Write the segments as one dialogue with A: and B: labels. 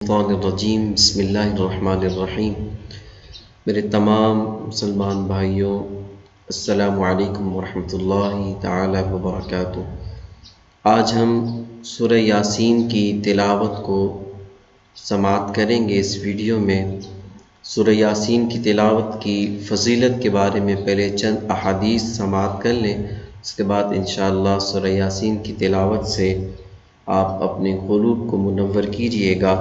A: الشیطان الرجیم بسم اللہ الرحمن الرحیم۔ میرے تمام مسلمان بھائیوں، السلام علیکم ورحمۃ اللہ تعالی وبرکاتہ۔ آج ہم سورہ یاسین کی تلاوت کو سماعت کریں گے۔ اس ویڈیو میں سورہ یاسین کی تلاوت کی فضیلت کے بارے میں پہلے چند احادیث سماعت کر لیں، اس کے بعد انشاءاللہ سورہ یاسین کی تلاوت سے آپ اپنے قلوب کو منور کیجئے گا۔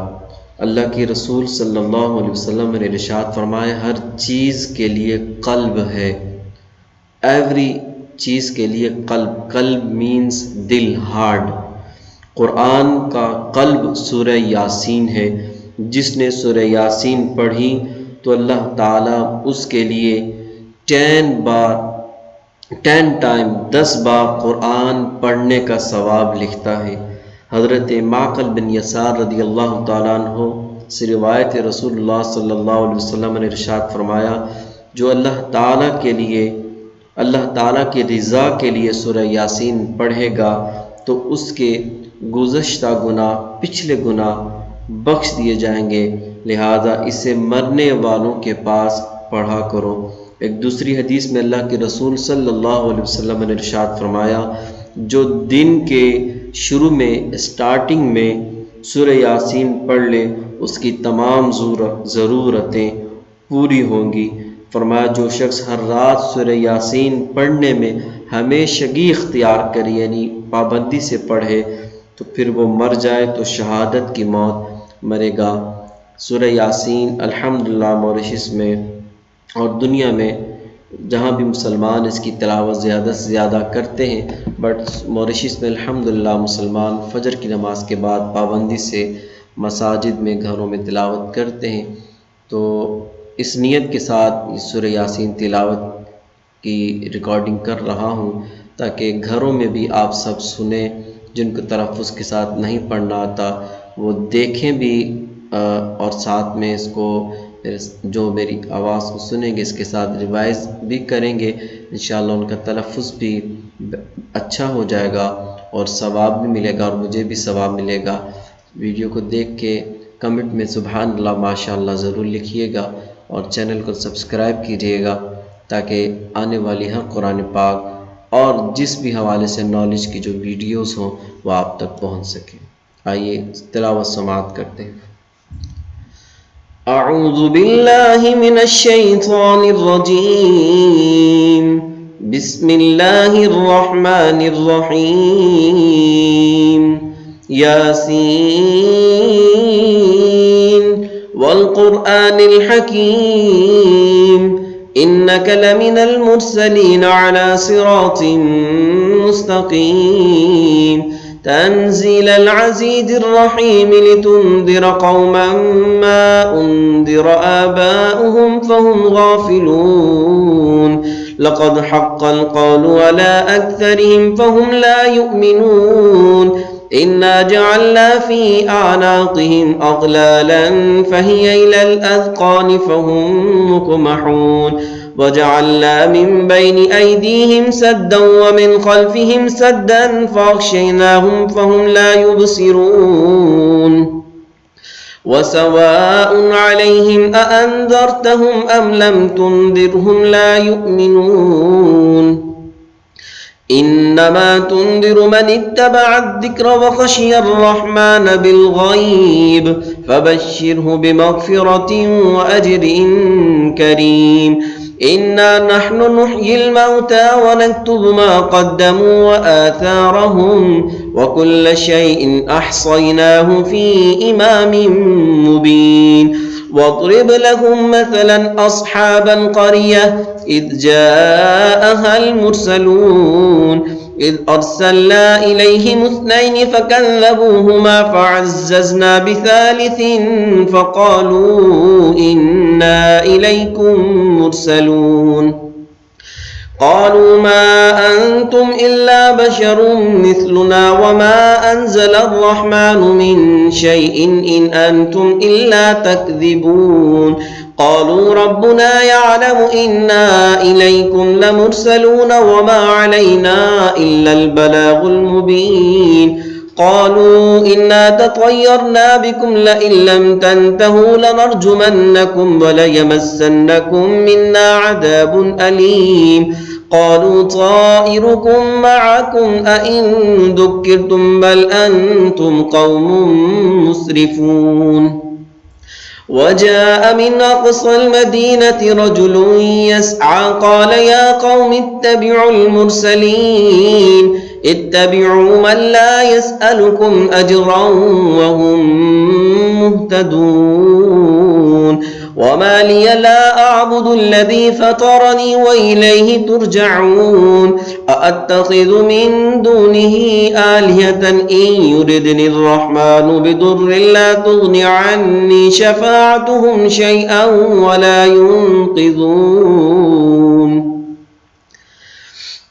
A: اللہ کے رسول صلی اللہ علیہ وسلم نے ارشاد فرمایا، ہر چیز کے لیے قلب ہے، ایوری چیز کے لیے قلب۔ قلب مینز دل، ہارٹ۔ قرآن کا قلب سورہ یاسین ہے۔ جس نے سورہ یاسین پڑھی تو اللہ تعالیٰ اس کے لیے 10 ٹائم 10 بار قرآن پڑھنے کا ثواب لکھتا ہے۔ حضرت معقل بن یسار رضی اللہ تعالیٰ عنہ سے روایت رسول اللہ صلی اللہ علیہ وسلم نے ارشاد فرمایا، جو اللہ تعالیٰ کی رضا کے لیے سورہ یاسین پڑھے گا تو اس کے گزشتہ گناہ، پچھلے گناہ بخش دیے جائیں گے، لہذا اسے مرنے والوں کے پاس پڑھا کرو۔ ایک دوسری حدیث میں اللہ کے رسول صلی اللہ علیہ وسلم نے ارشاد فرمایا، جو دن کے شروع میں اسٹارٹنگ میں سورہ یاسین پڑھ لے اس کی تمام ضرورتیں پوری ہوں گی۔ فرمایا، جو شخص ہر رات سورہ یاسین پڑھنے میں ہمیشگی اختیار کرے، یعنی پابندی سے پڑھے، تو پھر وہ مر جائے تو شہادت کی موت مرے گا۔ سورہ یاسین الحمدللہ موریشس میں اور دنیا میں جہاں بھی مسلمان اس کی تلاوت زیادہ سے زیادہ کرتے ہیں، بٹ موریشس میں الحمدللہ مسلمان فجر کی نماز کے بعد پابندی سے مساجد میں، گھروں میں تلاوت کرتے ہیں۔ تو اس نیت کے ساتھ سورہ یاسین تلاوت کی ریکارڈنگ کر رہا ہوں تاکہ گھروں میں بھی آپ سب سنیں، جن کو تلفظ کے ساتھ نہیں پڑھنا آتا وہ دیکھیں بھی، اور ساتھ میں اس کو جو میری آواز کو سنیں گے اس کے ساتھ ریوائز بھی کریں گے، انشاءاللہ ان کا تلفظ بھی اچھا ہو جائے گا اور ثواب بھی ملے گا اور مجھے بھی ثواب ملے گا۔ ویڈیو کو دیکھ کے کمنٹ میں سبحان اللہ ماشاءاللہ ضرور لکھیے گا اور چینل کو سبسکرائب کیجیے گا تاکہ آنے والی ہر قرآن پاک اور جس بھی حوالے سے نالج کی جو ویڈیوز ہوں وہ آپ تک پہنچ سکیں۔ آئیے تلاوت سماعت کرتے ہیں۔ اعوذ باللہ من الشیطان الرجیم، بسم اللہ الرحمن الرحیم۔ یاسین والقرآن الحکیم، انک لمن المرسلین علی صراط مستقیم، تنزیل العزیز الرحیم، لتنذر قوما ما انذر آباؤهم فهم غافلون، لقد حق القول على أكثرهم فهم لا يؤمنون، إنا جعلنا في أعناقهم أغلالا فهي إلى الأذقان فهم مقمحون، وجعلنا من بين أيديهم سدا ومن خلفهم سدا فأغشيناهم فهم لا يبصرون، وسواء عليهم أأنذرتهم أم لم تنذرهم لا يؤمنون، إنما تنذر من اتبع الذكر وخشي الرحمن بالغيب، فبشره بمغفرة وأجر كريم، إنا نحن نحيي الموتى ونكتب ما قدموا وآثارهم وكل شيء أحصيناه في إمام مبين، واضرب لهم مثلا أصحاب القرية إذ جاءها المرسلون، إذ أرسلنا إليهم 2 فكذبوهما فعززنا بثالث فقالوا إنا إليكم مرسلون، قالوا ما أنتم إلا بشر مثلنا وما أنزل الرحمن من شيء إن أنتم إلا تكذبون، قالوا ربنا يعلم إنا إليكم لمرسلون وما علينا إلا البلاغ المبين، قالوا إنا تطيرنا بكم لئن لم تنتهوا لنرجمنكم وليمسنكم منا عذاب أليم قالوا طائركم معكم أئن ذكرتم بل أنتم قوم مسرفون وجاء من أقصى المدينة رجل يسعى قال يا قوم اتبعوا المرسلين اتبعوا من لا يسألكم أجرا وهم مهتدون وما لي لا أعبد الذي فطرني وإليه ترجعون أأتخذ من دونه آلهة إن يردني الرحمن بضر لا تغن عني شفاعتهم شيئا ولا ينقذون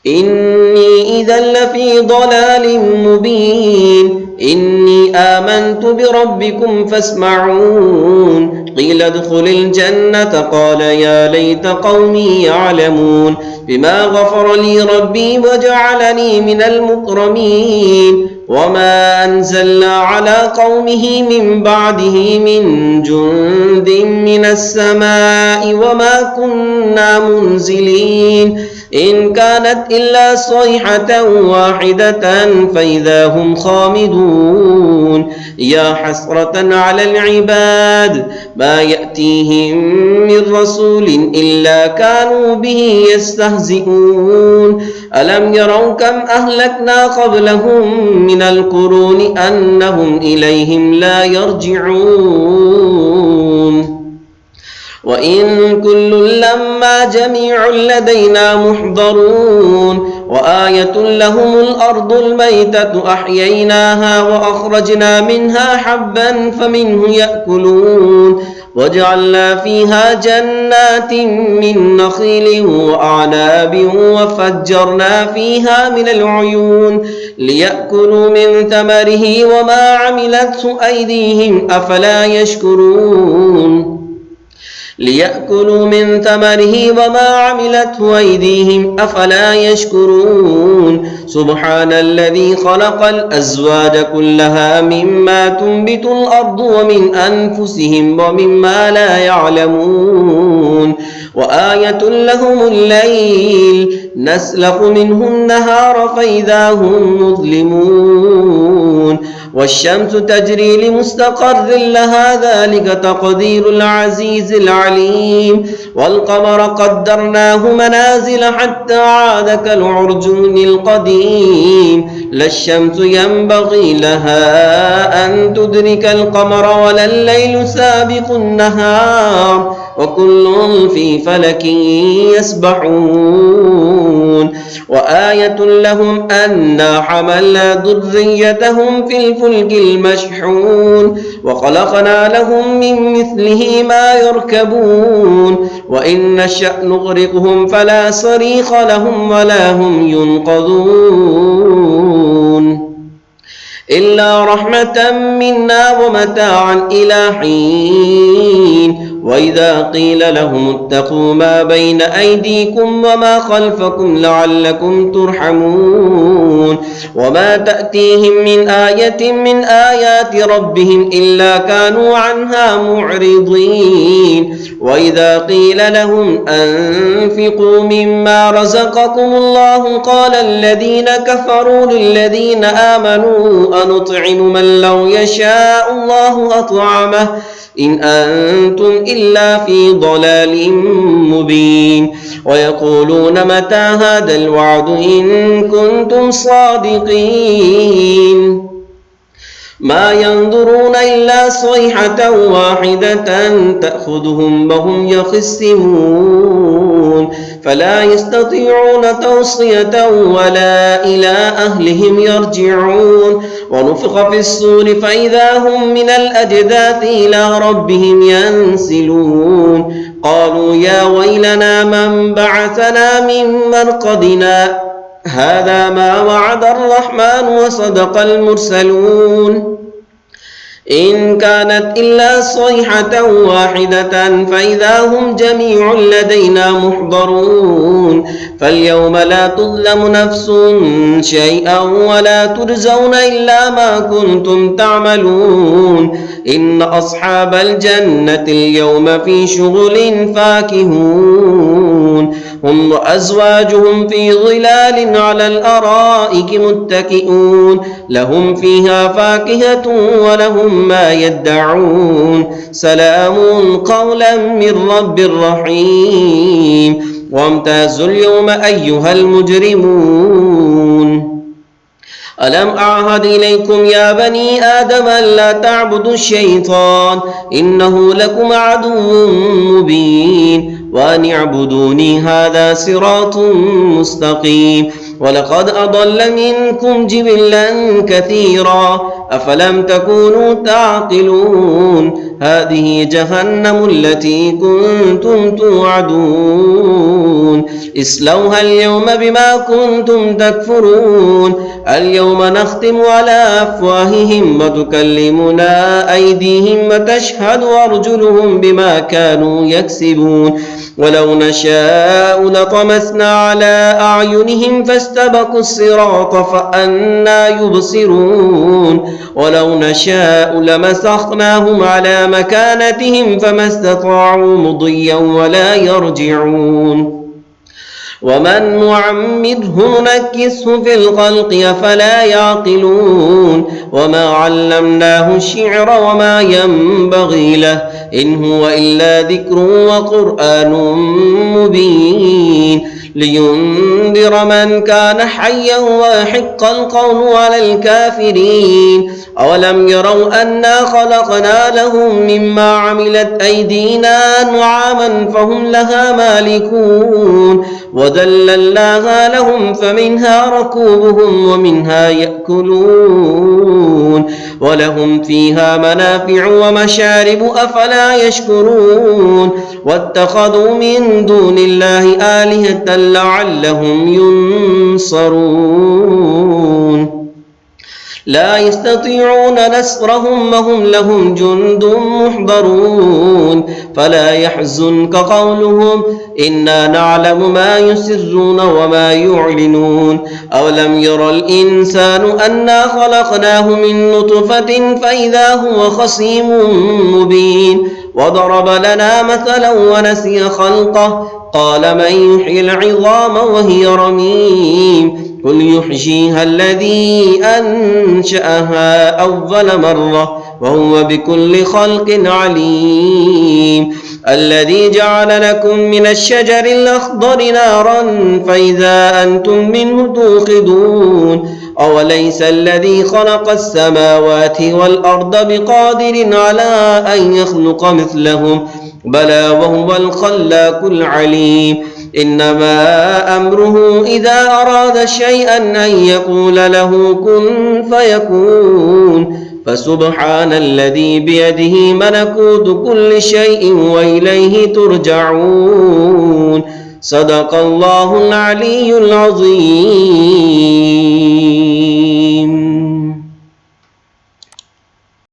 A: إني إذا لفي ضلال مبين إني آمنت بربكم فاسمعون قيل ادخل الجنة قال يا ليت قومي يعلمون بما غفر لي ربي وجعلني من المكرمين وما أنزلنا على قومه من بعده من جند من السماء وما كنا منزلين إن كانت إلا صيحة واحدة فإذا هم خامدون يا حسرة على العباد ما يأتيهم من رسول إلا كانوا به يستهزئون ألم يروا كم أهلكنا قبلهم من القرون أنهم إليهم لا يرجعون وإن كل لما جميع لدينا محضرون وآية لهم الأرض الميتة أحييناها وأخرجنا منها حبا فمنه يأكلون وجعلنا فيها جنات من نخيل وأعناب وفجرنا فيها من العيون ليأكلوا من ثمره وما عملته أيديهم أفلا يشكرون ليأكلوا من ثمره وما عملته أيديهم أفلا يشكرون سبحان الذي خلق الأزواج كلها مما تنبت الأرض ومن أنفسهم ومما لا يعلمون وآية لهم الليل نسلخ منه النهار فإذا هم مظلمون والشمس تجري لمستقر لها ذلك تقدير العزيز العليم والقمر قدرناه منازل حتى عاد كالعرجون القديم لا الشمس ينبغي لها أن تدرك القمر ولا الليل سابق النهار وكل في فلك يسبحون وآية لهم أنا حملنا ذريتهم في الفلك المشحون وخلقنا لهم من مثله ما يركبون وإن نشأ نغرقهم فلا صريخ لهم ولا هم ينقذون إلا رحمة منا ومتاعا إلى حين وإذا قيل لهم اتقوا ما بين أيديكم وما خلفكم لعلكم ترحمون وما تأتيهم من آية من آيات ربهم إلا كانوا عنها معرضين وإذا قيل لهم أنفقوا مما رزقكم الله قال الذين كفروا للذين آمنوا أنطعم من لو يشاء الله أطعمه إن أنتم إلا في ضلال مبين ويقولون متى هذا الوعد إن كنتم صادقين ما ينظرون إلا صيحة واحدة تأخذهم وهم يخصمون فلا يستطيعون توصية ولا إلى أهلهم يرجعون ونفخ في الصور فإذا هم من الأجداث إلى ربهم ينسلون قالوا يا ويلنا من بعثنا من مرقدنا هذا ما وعد الرحمن وصدق المرسلون إن كانت إلا صيحة واحدة فإذا هم جميع لدينا محضرون فاليوم لا تظلم نفس شيئا ولا تجزون إلا ما كنتم تعملون إن أصحاب الجنة اليوم في شغل فاكهون هم وأزواجهم في ظلال على الأرائك متكئون لهم فيها فاكهة ولهم ما يدعون سلام قولا من رب رحيم وامتازوا اليوم أيها المجرمون ألم أعهد إليكم يا بني آدم ألا تعبدوا الشيطان إنه لكم عدو مبين وأن اعبدوني هذا صراط مستقيم ولقد أضل منكم جبلا كثيرا أفلم تكونوا تعقلون هذه جهنم التي كنتم توعدون اصلوها اليوم بما كنتم تكفرون اليوم نختم على أفواههم وتكلمنا أيديهم وتشهد أرجلهم بما كانوا يكسبون ولو نشاء لطمسنا على أعينهم فاستبقوا الصراط فأنى يبصرون ولو نشاء لمسخناهم على مكانتهم فما استطاعوا مضيا ولا يرجعون ومن نعمره ننكسه في الخلق أفلا يعقلون وما علمناه الشعر وما ينبغي له إن هو إلا ذكر وقرآن مبين لينذر من كان حيا ويحق القول على الكافرين أولم يروا أنا خلقنا لهم مما عملت أيدينا أنعاما فهم لها مالكون وذللناها لهم فمنها ركوبهم ومنها يأكلون ولهم فيها منافع ومشارب أفلا يشكرون واتخذوا من دون الله آلهة لعلهم ينصرون لا يستطيعون نصرهم وهم لهم جند محضرون فلا يحزنك قولهم إنا نعلم ما يسرون وما يعلنون أولم ير الإنسان أنا خلقناه من نطفة فإذا هو خصيم مبين وضرب لنا مثلا ونسي خلقه قال من يحيي العظام وهي رميم قل يحييها الذي أنشأها أول مرة وهو بكل خلق عليم الذي جعل لكم من الشجر الأخضر نارا فإذا أنتم منه توقدون أوليس الذي خلق السماوات والأرض بقادر على أن يخلق مثلهم بلى وهو الخلاق العليم إنما أمره إذا أراد شيئا أن يقول له كن فيكون فسبحان الذي بيده ملكوت كل شيء وإليه ترجعون صدق الله العلي العظيم.